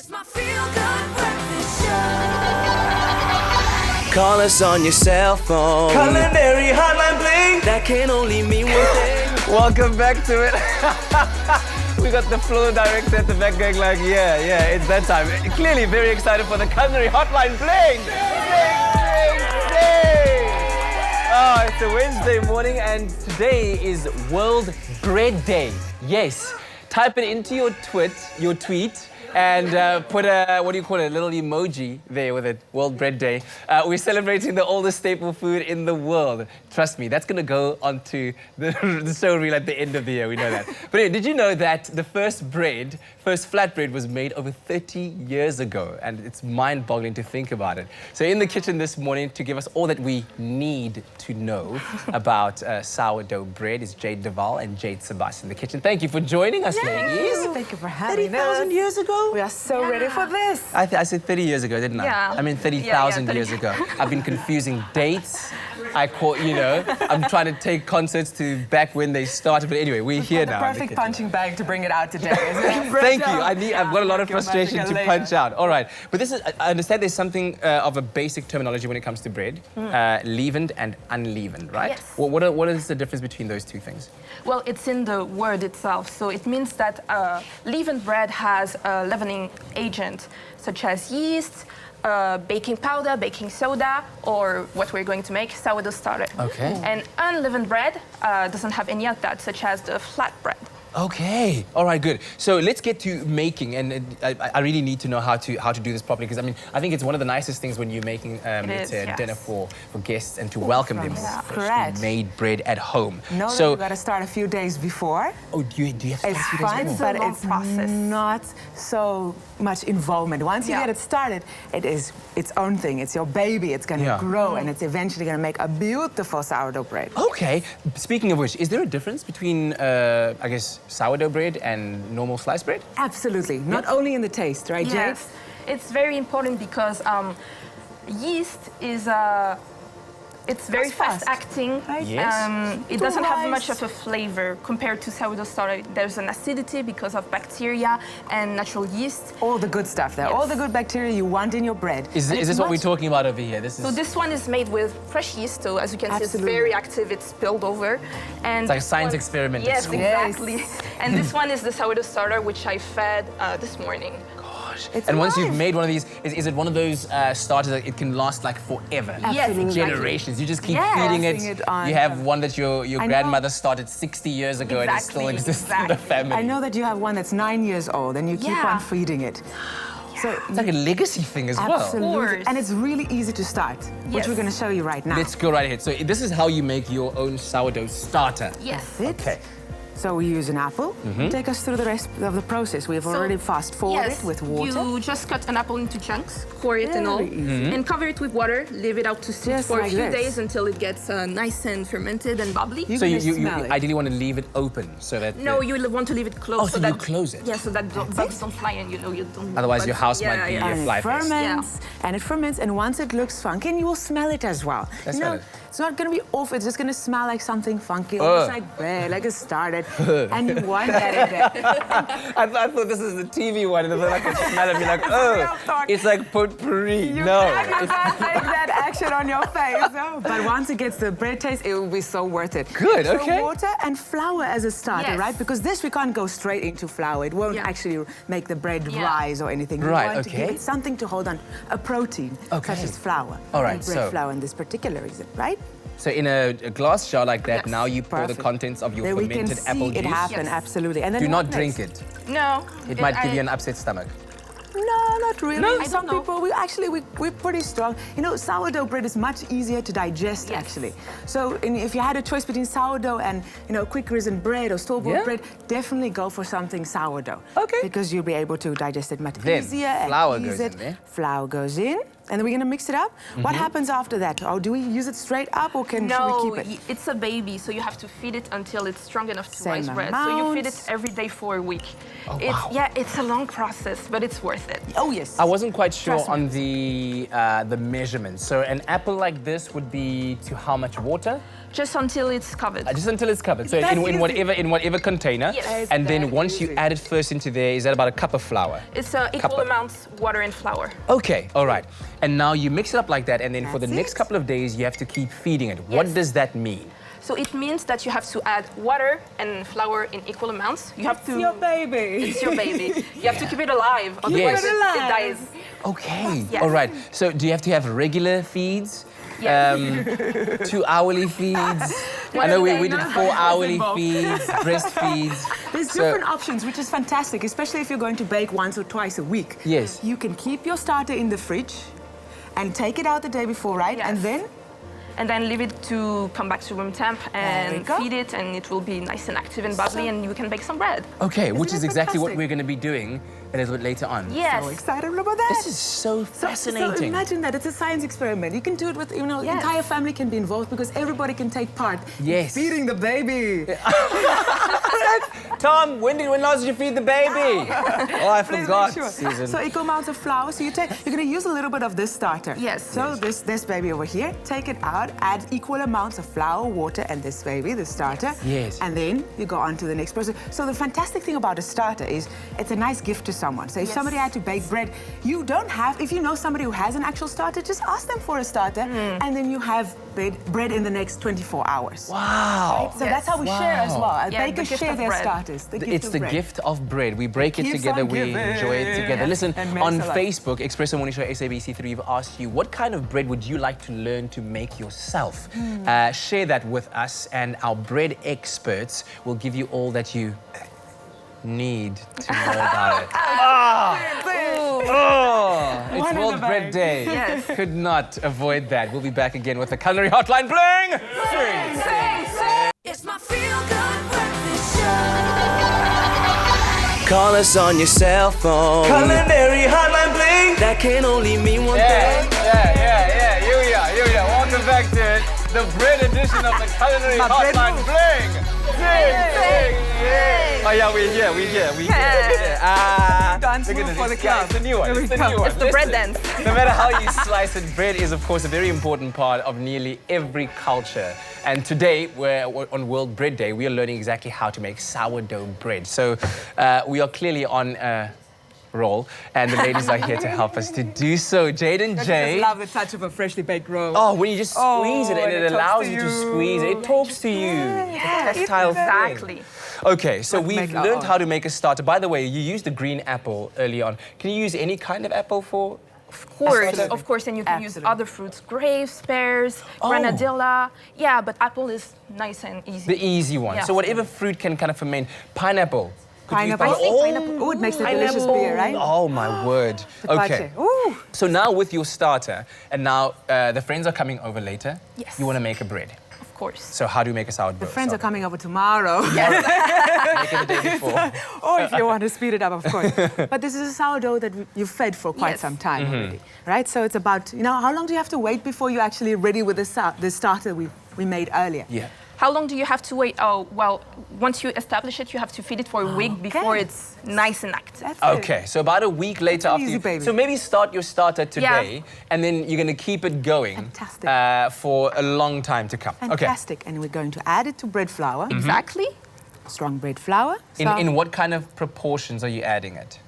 It's my feel-good breakfast show. Call us on your cell phone. Culinary Hotline bling. That can only mean one thing. Welcome back to it. We got the floor director at the back going like, yeah, it's that time. Clearly very excited for the Culinary Hotline bling. Oh, it's a Wednesday morning and today is World Bread Day. Yes. Type it into your tweet, and put a, what do you call it, a little emoji there with it, World Bread Day. We're celebrating the oldest staple food in the world. Trust me, that's going to go onto the show reel at the end of the year, we know that. But anyway, did you know that the first flatbread was made over 30 years ago? And it's mind-boggling to think about it. So in the kitchen this morning to give us all that we need to know about sourdough bread is Jade and Jade in the kitchen. Thank you for joining us, ladies. Thank you for having us. 30,000 years ago? We are so ready for this. I said 30 years ago, didn't I? Yeah. I mean 30,000 years ago. I've been confusing dates. I caught, I'm trying to take concerts to back when they started. But anyway, we're here now. The perfect punching bag to bring it out today, isn't it? Thank you. I've got a lot of frustration to punch out. All right. But this is, I understand there's something of a basic terminology when it comes to bread. Leavened and unleavened, right? Yes. What is the difference between those two things? Well, it's in the word itself. So it means that leavened bread has a leavening agent, such as yeast, baking powder, baking soda, or what we're going to make, sourdough starter. Okay. And unleavened bread doesn't have any of that, such as the flatbread. Okay. All right, good. So let's get to making, and I really need to know how to do this properly, because I think it's one of the nicest things when you're making dinner for guests and to welcome them with Correct. made bread at home. No, so you got to start a few days before. Oh, do you have to It's start a few days fun, before? but it's process. not so much involvement. Once you get it started, it is its own thing. It's your baby. It's going to grow, and it's eventually going to make a beautiful sourdough bread. Okay. Speaking of which, is there a difference between, I guess, sourdough bread and normal sliced bread? Absolutely. Not only in the taste, right, Jade? Yes. It's very important because yeast is it's very fast-acting. Right? Yes. It doesn't have much of a flavor compared to sourdough starter. There's an acidity because of bacteria and natural yeast. All the good stuff there. Yes. All the good bacteria you want in your bread. Is this what we're talking about over here? So this one is made with fresh yeast, so as you can see, it's very active, it's spilled over. And it's like a science experiment. Yes, at school. exactly. And this one is the sourdough starter, which I fed this morning. And once you've made one of these, is it one of those starters that it can last like forever? Yes, for generations. You just keep feeding it. You have one that your grandmother started 60 years ago and it still exists in the family. I know that you have one that's 9 years old and you keep on feeding it. So it's like a legacy thing as well. Absolutely. And it's really easy to start, which we're going to show you right now. Let's go right ahead. So this is how you make your own sourdough starter. Yes. Okay. So we use an apple. Take us through the rest of the process. We've already fast-forwarded with water. You just cut an apple into chunks, core it and all, and cover it with water. Leave it out to sit for a few days until it gets nice and fermented and bubbly. So you ideally want to leave it open so that... No, you want to leave it closed. Oh, so you close it? Yeah, so that bugs don't fly and you don't... Otherwise your house might be a fly face. And it ferments, and once it looks funky, and you will smell it as well. It's not going to be off, it's just going to smell like something funky, almost like bread, like a starter. And you want that in there. I thought this is the TV one, and they're like a smell and be like, oh, it's like potpourri. No. It's like that action on your face. But once it gets the bread taste, it will be so worth it. Good, okay. So water and flour as a starter, right? Because this we can't go straight into flour. It won't actually make the bread rise or anything. We want to give it something to hold on, a protein, such as flour. All right, bread flour in this particular reason, right? So in a glass jar like that, now you pour the contents of your fermented apple juice. We can see it happen, absolutely. And then do not drink it. No. It might give you an upset stomach. No, not really. No? Some people, we're pretty strong. Sourdough bread is much easier to digest, actually. So if you had a choice between sourdough and, quick risen bread or store-bought bread, definitely go for something sourdough. Okay. Because you'll be able to digest it much then easier. Flour goes in there. Flour goes in. And then we're gonna mix it up. What happens after that? Oh, do we use it straight up or should we keep it? It's a baby, so you have to feed it until it's strong enough to Same rise bread. So you feed it every day for a week. Yeah, it's a long process, but it's worth it. Oh yes. I wasn't quite sure Trust me. on the measurements. So an apple like this would be to how much water? Just until it's covered. Just until it's covered. So that in easy? whatever container. Yes. And then that once you easy. add it first into there, is that about a cup of flour? It's equal amounts water and flour. Okay, all right. And now you mix it up like that, and then for the That's next it. couple of days, you have to keep feeding it. What Yes. does that mean? So it means that you have to add water and flour in equal amounts. You have to. It's your baby. It's your baby. You have to keep it alive, otherwise Yes. it dies. Okay, Yes. all right. So do you have to have regular feeds? Yes. 2 hourly feeds? I know we did 4 hourly feeds, breastfeeds. There's So- different options, which is fantastic, especially if you're going to bake once or twice a week. Yes. You can keep your starter in the fridge and take it out the day before, right? Yes. And then leave it to come back to room temp There we and go. feed it, and it will be nice and active and bubbly, and you can bake some bread. Okay, which it is exactly what fantastic? we're going to be doing a little bit later on. Yes. So excited about that. This is so So fascinating. imagine that, it's a science experiment. You can do it with, the Yes. entire family can be involved because everybody can take part in Yes. feeding the baby. Tom, when last did you feed the baby? Oh, I Please forgot, make sure. Susan. So equal amounts of flour. So you're going to use a little bit of this starter. Yes. So this baby over here, take it out, add equal amounts of flour, water, and this baby, the starter. Yes. And then you go on to the next person. So the fantastic thing about a starter is it's a nice gift to someone. So if Yes. somebody had to bake bread, you don't have, if you know somebody who has an actual starter, just ask them for a starter, and then you have bread in the next 24 hours. Wow. So that's how we share as well. Yeah, the Bakers gift share of their bread. starters. It's the bread. gift of bread. We break it keeps together, on we giving. enjoy it together. Listen, And makes on a lot. Facebook, Espresso Morning Show SABC3, we've asked you, what kind of bread would you like to learn to make yourself? Share that with us, and our bread experts will give you all that you need to know about it. It's One in World the Bread bag. Day. Yes. Could not avoid that. We'll be back again with the Culinary Hotline. Bling! It's my feel-good breakfast show. Call us on your cell phone. Culinary Hotline Bling. That can only mean one thing. Yeah. Here we are. Welcome back to it. The bread edition of the Culinary My bread Hotline. move. Bling! Oh yeah, we're here. Dance Look at move this. for the Yeah, club. it's the new one. Here we It's the go. new one. It's the bread Listen, dance. No matter how you slice it, bread is, of course, a very important part of nearly every culture. And today, we're on World Bread Day, we are learning exactly how to make sourdough bread. So we are clearly on a roll, and the ladies are here to help us to do so. Jade and I Jade. just love the touch of a freshly baked roll. Oh, when you just squeeze it and and it it talks allows to you to you. squeeze it. It talks to you. It's a tactile thing. Exactly. Okay, so Let's we've make our learned own. how to make a starter. By the way, you used a green apple early on. Can you use any kind of apple for? Of course, and you can use Absolutely. other fruits, grapes, pears, granadilla. Yeah, but apple is nice and easy. The easy one. Yeah. So whatever fruit can kind of ferment. Pineapple. Could you use Pineapple. pineapple? Oh, it makes a delicious beer, right? Oh my word. Okay. Ooh. So now with your starter, and now the friends are coming over later. Yes. You want to make a bread. Of course. So how do you make a sourdough? The friends are coming over tomorrow. Make it the day before. Or if you want to speed it up, of course. But this is a sourdough that you've fed for quite Yes. some time already, right? So it's about, how long do you have to wait before you're actually ready with the starter we made earlier? Yeah. How long do you have to wait? Oh, well, once you establish it, you have to feed it for a week before it's nice and active. That's it. Okay, so about a week later an after easy you... baby. So maybe start your starter today, and then you're going to keep it going Fantastic. For a long time to come. Fantastic. And we're going to add it to bread flour, Exactly. strong bread flour. Okay. In what kind of proportions are you adding it?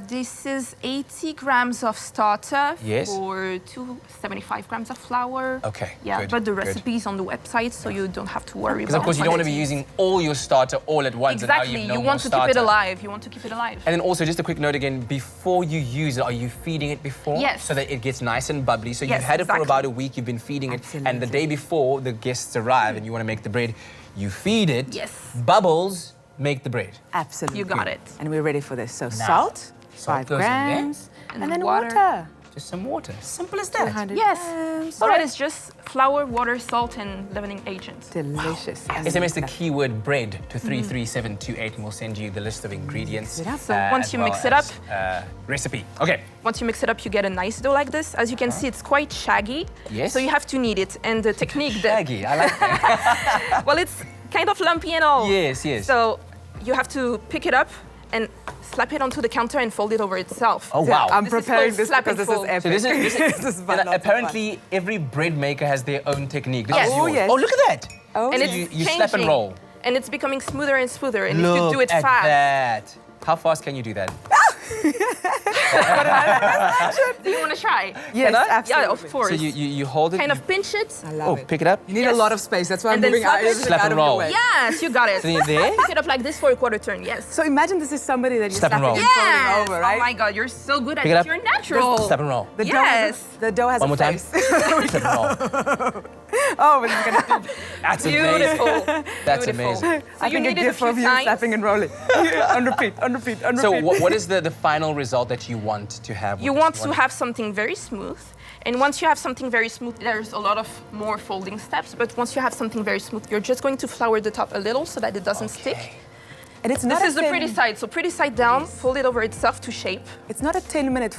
This is 80 grams of starter Yes. for 275 grams of flour. Okay, Yeah, good, but the good. recipe is on the website, so you don't have to worry Because about of course you don't want to be using all your starter all at once. Exactly. And now You no want to more keep it starter. alive. You want to keep it alive. And then also, just a quick note again, before you use it, are you feeding it before? Yes. So that it gets nice and bubbly. So Yes, you've had it for exactly. about a week, you've been feeding it, and the Absolutely. day before the guests arrive and you want to make the bread, you feed it. Yes. Bubbles make the bread. Absolutely. You got it. And we're ready for this. So Now, salt, salt 5 goes in there. grams, and then then water. water. Just some water. Simple as that. 200 Yes. grams. Bread is just flour, water, salt, and leavening agent. Delicious. SMS the keyword bread to 33728 and we'll send you the list of ingredients. Mix it up. So once as you well mix it as, up- recipe. Okay. Once you mix it up, you get a nice dough like this. As you can see, it's quite shaggy. Yes. So you have to knead it. And the technique Shaggy. I like that. well, it's kind of lumpy and all. Yes, yes. So you have to pick it up and slap it onto the counter and fold it over itself. Oh, wow. I'm This is preparing called this slap because and this is fold. epic. So this is This is fun, and lots of apparently every bread maker has their own technique. This Yes. is Oh, yours. yes. Oh, look at that. Oh, And So it's you slap and changing. roll. And it's becoming smoother and smoother. And Look if you do it at fast, that. How fast can you do that? do you want to try? yes, I? absolutely. Yeah, of course. So you hold it. Kind of pinch it. I love Oh, it. pick it up. You need Yes. a lot of space. That's why I'm And then moving slap out, it. everything Slap out and of the roll. way. Yes, you got it. So you're there. Pick it up like this for a quarter turn. Yes. So imagine this is somebody that you're Slap and slapping roll. and folding Yes. over, right? Oh my God, you're so good at Pick it it. up. You're natural. Slap and roll. The Yes. dough has One a more time. face. Slap and roll. Oh, but it's gonna That's amazing. Beautiful. That's Beautiful. amazing. So I you think a knead it gift few of you times. slapping and rolling. On repeat, on repeat, on repeat. So what is the final result that you want to have? with You this? want to have something very smooth. And once you have something very smooth, there's a lot of more folding steps. But once you have something very smooth, you're just going to flour the top a little so that it doesn't stick. And it's not This a is the 10 pretty side. So pretty side down, fold it over itself to shape. It's not a 10-minute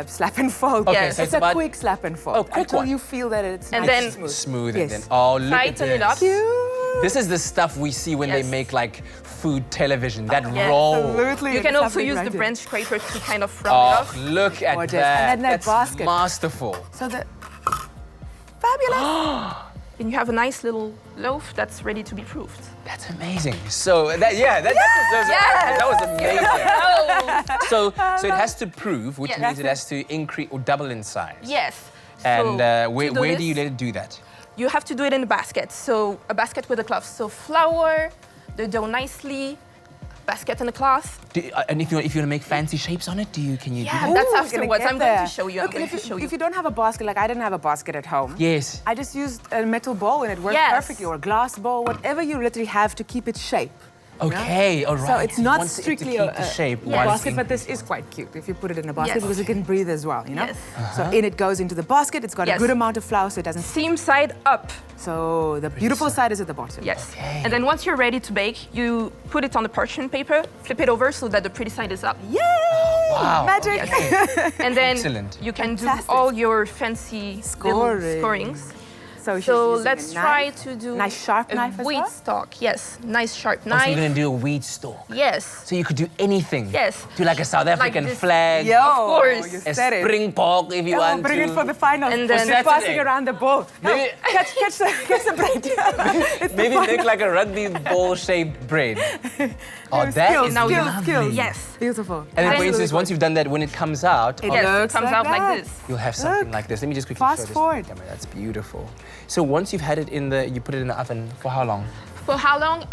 slap and fold. Okay, Yes. so It's it's a about quick slap and fold. Oh, quick until one. you feel that it's And nice then- and smooth. smooth Yes. and then look at Tighten it this. up. Cute. This is the stuff we see when they Yes. make like food television. That Yes. roll. Absolutely. You it's can also happening use right the here. branch scraper to kind of round it Oh, off. look at Gorgeous. that. And then that That's basket. masterful. So the fabulous. And you have a nice little loaf that's ready to be proofed. That's amazing. So that deserves Yes. that was amazing. Oh! So it has to prove, which Yes. means it has to increase or double in size. Yes. And So, where to do do this, you let it do that? You have to do it in a basket. So a basket with a cloth. So flour the dough nicely, basket and a cloth. And if you want to make fancy shapes on it, can you do Yeah, that? Ooh, that's we're gonna afterwards. get I'm going there. to show you. Look, I'm going and to show you. if you don't have a basket, like I didn't have a basket at home. Yes. I just used a metal bowl and it worked Yes. perfectly, or a glass bowl, whatever you literally have to keep it shape. Okay, all right. So it's not You want it to strictly keep the shape. a one basket, thing. but this is quite cute if you put it in a basket Yes. because it can breathe as well, you know? Yes. So in it goes into the basket, it's got a Yes. good amount of flour so it doesn't Seam side up. So the beautiful side is at the bottom. Yes. And then once you're ready to bake, you put it on the parchment paper, flip it over so that the pretty side is up. Yay! Wow. Magic! And then Excellent. you can Fantastic. do all your fancy little scorings. So, she's So using let's a try knife. to do Nice sharp a knife as wheat well? stalk. Yes, nice sharp Oh, so you're knife. gonna do a wheat stalk. Yes. So you could do anything. Yes. Do like a South African this. flag. Yo, Of course. you A said it. springbok if you Oh, want bring to. it for the finals. And then- You're passing Saturday. around the ball. No, Maybe- catch the bread. It's the Maybe final. make like a rugby ball-shaped bread. Oh, that skills, is Now you- lovely. skills. Yes. Beautiful. And then, for Then- instance, once you've done that, when it comes out, It Yes, it looks comes like out that. like this. you'll have something Look. like this. Let me just quickly Fast show this forward. to the camera. That's beautiful. So once you've had it in the, you put it in the oven for how long? For how long?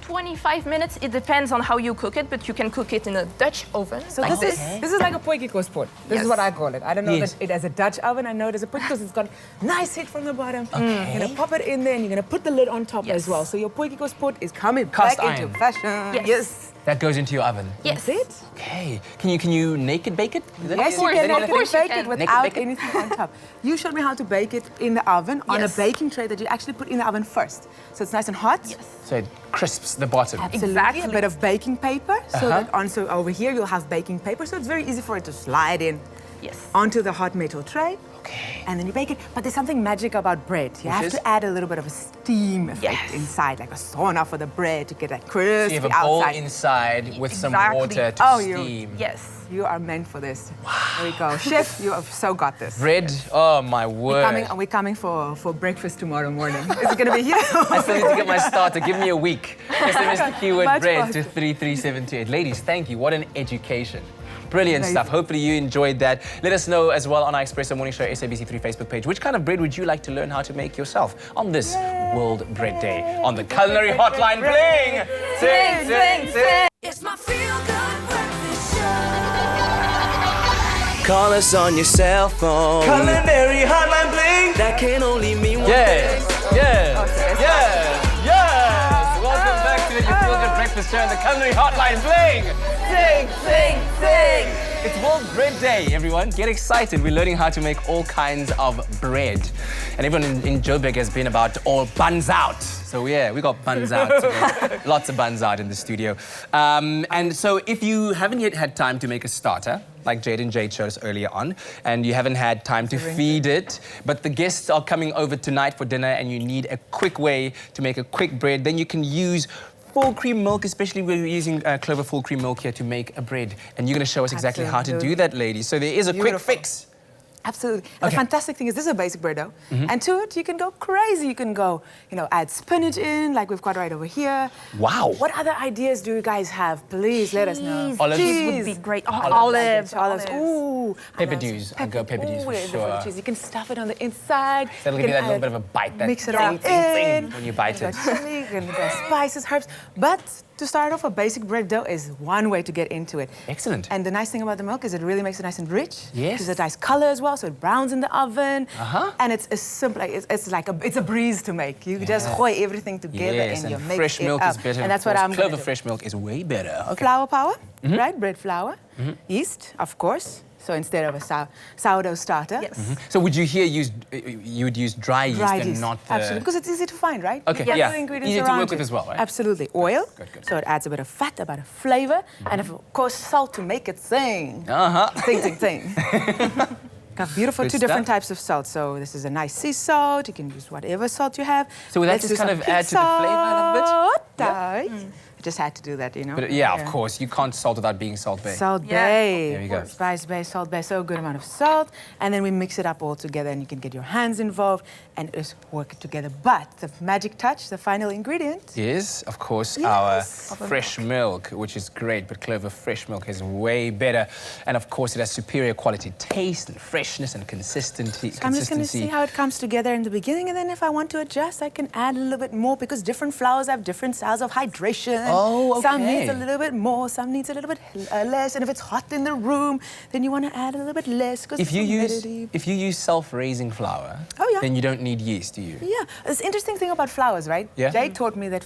25 minutes. It depends on how you cook it, but you can cook it in a Dutch oven. So like this is like a potjiekos pot. This Yes. is what I call it. I don't know Yes. that it has a Dutch oven. I know it as a potjiekos. It's got nice heat from the bottom. You're gonna pop it in there and you're gonna put the lid on top Yes. as well. So your potjiekos pot is coming Cast back iron. into fashion. Yes. That goes into your oven. Yes. That's it. Okay. Can you naked bake it? Is that Yes, it? you course, can of naked course you bake can. it Naked without bake it? anything on top. You showed me how to bake it in the oven on a Yes. baking tray that you actually put in the oven first. So it's nice and hot. Yes. So it crisps the bottom. Absolutely. Exactly. A bit of baking paper. So that also over here you'll have baking paper. So it's very easy for it to slide in Yes. onto the hot metal tray. Okay. And then you bake it. But there's something magic about bread. You have is? to add a little bit of a steam effect Yes. inside, like a sauna for the bread to get that crispy So you have a bowl outside. inside with some Exactly. water to Oh, you- steam. Yes. You are meant for this. There we go. Chef, you have so got this. Bread, oh my word. We're coming for breakfast tomorrow morning. Is it going to be here? I still need to get my starter. Give me a week. SMS the keyword Much bread faster. to 33728. Ladies, thank you. What an education. Brilliant Amazing. stuff. Hopefully you enjoyed that. Let us know as well on our Espresso Morning Show SABC3 Facebook page. Which kind of bread would you like to learn how to make yourself on this World Bread Day? On the Culinary Hotline, bling! Sing, sing, sing! It's my feel-good breakfast show. Call us on your cell phone. Culinary Hotline bling. That can only mean one Yes, thing. yes, yes, yes! Welcome back to the Your Feel Good Breakfast Show on the Culinary Hotline, bling! Sing, sing, sing! It's World Bread Day, everyone. Get excited. We're learning how to make all kinds of bread. And everyone in Joburg has been about all buns out. So yeah, we got buns out today. Lots of buns out in the studio. And so if you haven't yet had time to make a starter, like Jade and Jade showed us earlier on, and you haven't had time to feed it, but the guests are coming over tonight for dinner and you need a quick way to make a quick bread, then you can use full cream milk, especially we're using Clover full cream milk here to make a bread. And you're going to show us exactly how to do that, ladies. So there is a quick fix. Absolutely. The fantastic thing is this is a basic bread dough. And to it, you can go crazy. You can go, add spinach in, like we've got right over here. Wow. What other ideas do you guys have? Please let us know. Olives would be great. Olives. Ooh. Pepper dews. I'll go pepper dews for sure. Cheese. You can stuff it on the inside. That'll give you that little bit of a bite. That mix it all in when you bite it. Chili, and spices, herbs. But to start off, a basic bread dough is one way to get into it. Excellent. And the nice thing about the milk is it really makes it nice and rich. Yes. It's a nice color as well, so it browns in the oven. And it's as simple. It's a breeze to make. You just gooi everything together and you make fresh it milk up. is better. And that's what I'm Clover gonna do. fresh milk is way better. Okay. Flour power, right? Bread flour, yeast, of course. So instead of a sourdough starter. Yes. So would you you would use dry yeast and not the... Absolutely, because it's easy to find, right? Okay, You've got yeah. the ingredients Easy to around work with you. as well, right? Absolutely. Oil, Good. so it adds a bit of fat, a bit of flavor, and of course salt to make it sing. Sing. Got beautiful Good two different stuff. types of salt. So this is a nice sea salt. You can use whatever salt you have. So will that Let's just do kind some of pink add to the flavor a little bit? Salt. I just had to do that, But yeah, of course, you can't salt without being Salt Bay. Salt Yeah. Bay. There we go. Spice Bay, Salt Bay, so a good amount of salt. And then we mix it up all together and you can get your hands involved and just work it together. But the magic touch, the final ingredient. Is, of course, Yes. our fresh milk, which is great, but Clover fresh milk is way better. And of course, it has superior quality taste and freshness and consistency. I'm just going to see how it comes together in the beginning, and then if I want to adjust, I can add a little bit more because different flours have different styles of hydration. Oh, okay. Some needs a little bit more, some needs a little bit less. And if it's hot in the room, then you want to add a little bit less. If you use self-raising flour, then you don't need yeast, do you? Yeah, it's interesting thing about flours, right? Yeah. Jade taught me that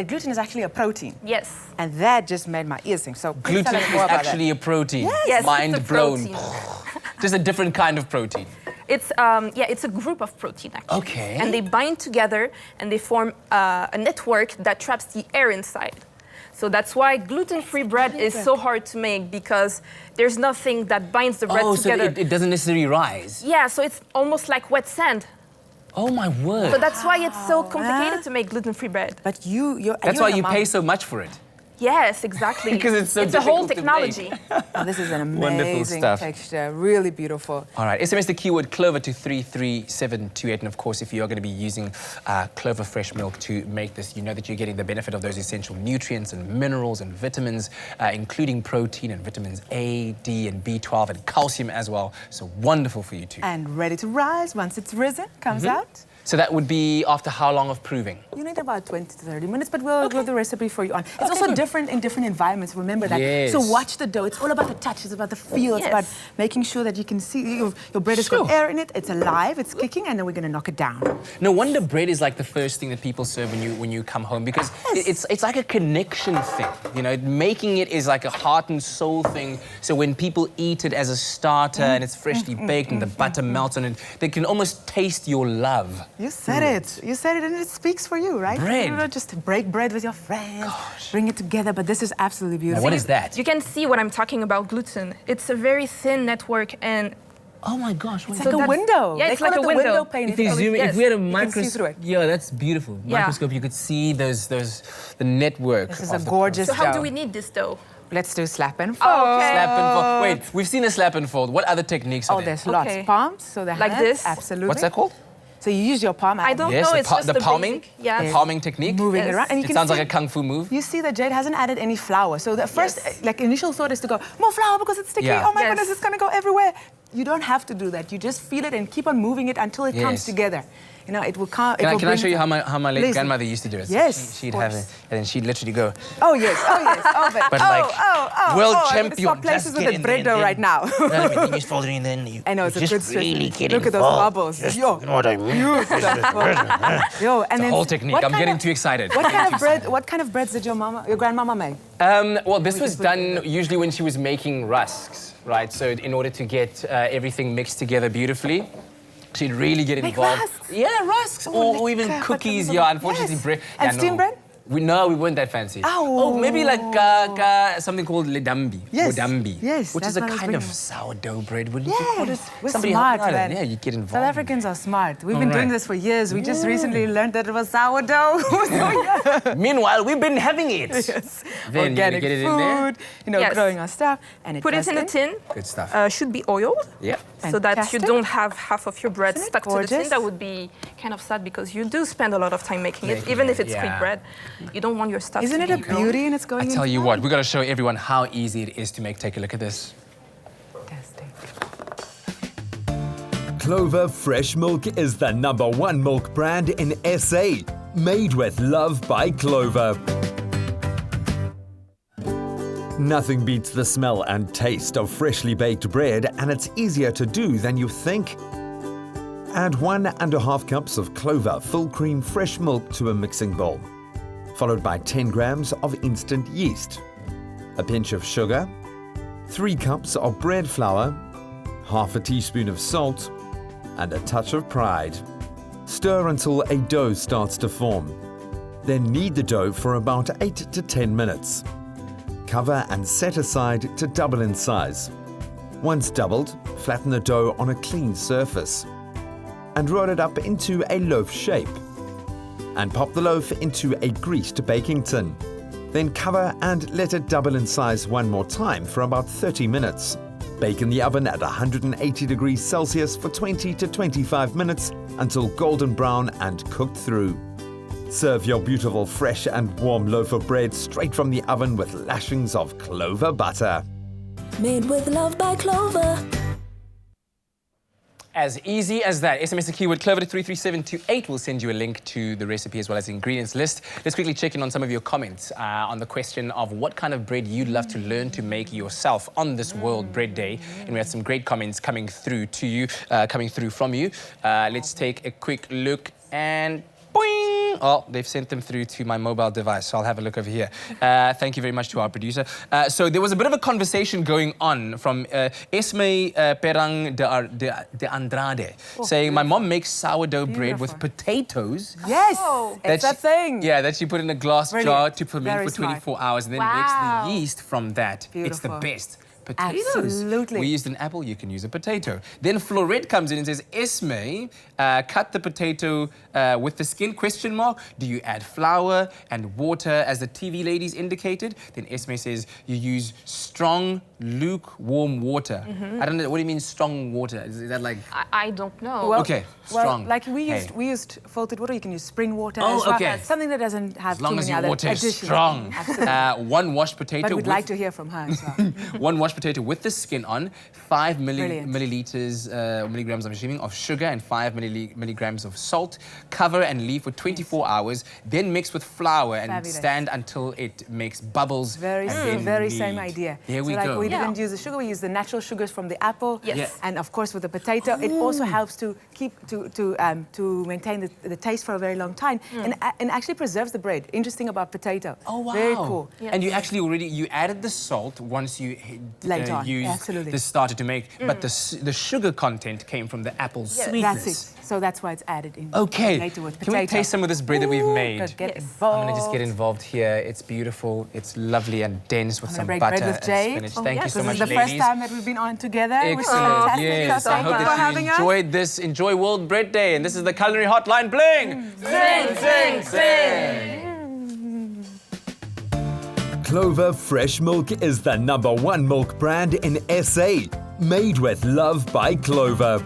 gluten is actually a protein. Yes. And that just made my ears sing. So please Gluten tell us is more about actually a protein. Yes, Mind it's a blown. protein. Just a different kind of protein. It's it's a group of protein actually. Okay. And they bind together and they form a network that traps the air inside. So that's why gluten-free bread is so hard to make because there's nothing that binds the bread together. So it doesn't necessarily rise. Yeah, so it's almost like wet sand. Oh my word. So that's why it's so complicated to make gluten-free bread. But That's why you pay so much for it. Yes, exactly. Because it's so a whole difficult to technology. Oh, this is an Wonderful amazing stuff. texture, really beautiful. All right, SMS the keyword Clover to 33728. And of course, if you are going to be using Clover fresh milk to make this, you know that you're getting the benefit of those essential nutrients and minerals and vitamins, including protein and vitamins A, D, and B12, and calcium as well. So wonderful for you too. And ready to rise once it's risen, comes out. So that would be after how long of proving? You need about 20 to 30 minutes, but we'll do the recipe for you on. It's also different in different environments, remember that. Yes. So watch the dough. It's all about the touch, it's about the feel, it's Yes. about making sure that you can see your bread has got air in it, it's alive, it's kicking, and then we're gonna knock it down. No wonder bread is like the first thing that people serve when you come home because it's like a connection thing. You know, making it is like a heart and soul thing. So when people eat it as a starter and it's freshly baked and the butter melts on it, they can almost taste your love. You said it. You said it, and it speaks for you, right? Bread. You don't just break bread with your friends, bring it together, but this is absolutely Now, beautiful. what is that? You can see what I'm talking about gluten. It's a very thin network and Oh my gosh. It's wait. like a that's- window. yeah, They it's call like it a the window. pane. If you zoom in, Yes. if we had a You can see through microscope, it. yeah, that's beautiful. Yeah. Microscope, you could see the network. This is of a the gorgeous so how dough. do we knead this dough? Let's do slap and fold. Okay. Slap and fold. Wait, we've seen a slap and fold. What other techniques are Oh, there? there's lots. Okay. Palms, so the Like hands, this? Absolutely. What's that called? So you use your palm. I don't Yes, know, the, it's just the the palming. basic. Yeah. The palming technique. Moving Yes. it around, and you It can sounds see, like a kung fu move. You see that Jade hasn't added any flour. So the first, Yes. like initial thought is to go more flour because it's sticky. Yeah. Oh my Yes. goodness, it's gonna go everywhere. You don't have to do that. You just feel it and keep on moving it until it comes Yes. together. You know, it will come. Can I show you how my late Please. grandmother used to do it? So Yes, she'd of have course. it, and then she'd literally go, Oh yes, But like, world I'm gonna champion, swap places just with get the in bread there dough and right now. Everything is folded in, then you, I know, it's you a just good really stretch. get Look at those involved. bubbles. Just, Yo. you know what I mean? Yo, and The then whole technique. what I'm kind getting of- too excited. What kind of breads did your grandmama make? Well, this was done usually when she was making rusks, right? So in order to get everything mixed together beautifully, she'd really get Make involved. rusks? Yeah, rusks, or even lekker. cookies. Wat- Yeah, unfortunately, Yes. bread. And yeah, steamed no. bread? We weren't that fancy. Oh. maybe like something called ledambi. Yes. Bodambi. Yes, Which is that's a what I was kind of bringing. sourdough bread, wouldn't you call it? Yes, we're Somebody smart, help me out. man. Yeah, you get involved. South Africans are smart. We've been All doing right. this for years. We just recently learned that it was sourdough. Meanwhile, we've been having it. Yes. Then Organic you get it food, in there. you know, Yes. growing our stuff, and it Put it goes in a tin. Good stuff. Should be oiled. Yeah. So that you Fantastic. don't have half of your bread Isn't it stuck to the tin. gorgeous? That would be kind of sad because you do spend a lot of time making it, Making even it, if it's quick yeah. bread. You don't want your stuff Isn't to it a be beauty? And it's I going. tell you what, we've got to show everyone how easy it is to make. Take a look at this. Fantastic. Clover Fresh Milk is the #1 milk brand in SA. Made with love by Clover. Nothing beats the smell and taste of freshly baked bread, and it's easier to do than you think. Add 1.5 cups of Clover full cream fresh milk to a mixing bowl, followed by 10 grams of instant yeast, a pinch of sugar, 3 cups of bread flour, half a teaspoon of salt, and a touch of pride. Stir until a dough starts to form. Then knead the dough for about 8 to 10 minutes. Cover and set aside to double in size. Once doubled, flatten the dough on a clean surface and roll it up into a loaf shape. And pop the loaf into a greased baking tin. Then cover and let it double in size one more time for about 30 minutes. Bake in the oven at 180 degrees Celsius for 20 to 25 minutes until golden brown and cooked through. Serve your beautiful fresh and warm loaf of bread straight from the oven with lashings of Clover butter. Made with love by Clover. As easy as that. SMS the keyword Clover to 33728. We'll send you a link to the recipe as well as the ingredients list. Let's quickly check in on some of your comments on the question of what kind of bread you'd love to learn to make yourself on this World Bread Day. And we had some great comments coming through to you, from you. Let's take a quick look and boing! Oh, they've sent them through to my mobile device, so I'll have a look over here. Thank you very much to our producer. So there was a bit of a conversation going on from Esme Perang de Andrade, saying, my mom makes sourdough bread with potatoes. Yes, Oh. it's that thing. Yeah, that she put in a glass jar Brilliant. to ferment Very for 24 hours and then Wow. makes the yeast from that. It's the Beautiful. best. Potatoes. Absolutely. We used an apple, you can use a potato. Then Florette comes in and says, Esme, cut the potato with the skin, question mark. Do you add flour and water as the TV ladies indicated? Then Esme says, you use strong, lukewarm water. I don't know, what do you mean strong water? Is that like... I don't know. Well, Okay, well, strong. like we Hey. used filtered water. You can use spring water. Oh, as well. okay. Something that doesn't have As long too as many your other water is additions. strong. One washed potato But we'd with... like to hear from her as well. One washed potato with the skin on, 5 Brilliant. milligrams, I'm assuming, of sugar and 5 milligrams of salt. Cover and leave for 24 hours, then mix with flour and Fabulous. stand until it makes bubbles. Very, and then very knead. same idea. There we so like go. we Yeah. didn't use the sugar, we used the natural sugars from the apple. Yes. Yeah. And of course with the potato, it also helps to keep to maintain the taste for a very long time and actually preserves the bread. Interesting about potato. Oh, wow. Very cool. And you actually you added the salt once you Later on, used absolutely. the starter to make, but the sugar content came from the apple sweetness. That's it. So that's why it's added in. Okay, Later with can we potato. taste some of this bread that we've Ooh, made? good, get Yes. involved. I'm gonna just get involved here. It's beautiful. It's lovely and dense with I'm some gonna break butter bread with and Jade. spinach. Oh, Thank you yes. so This much, is the ladies. first time that we've been on together. which is Excellent. fantastic. Yes, So I thank hope you for that having you us. enjoyed this. Enjoy World Bread Day, and this is the Culinary Hotline. Bling! Sing, sing, sing! Clover Fresh Milk is the #1 milk brand in SA. Made with love by Clover.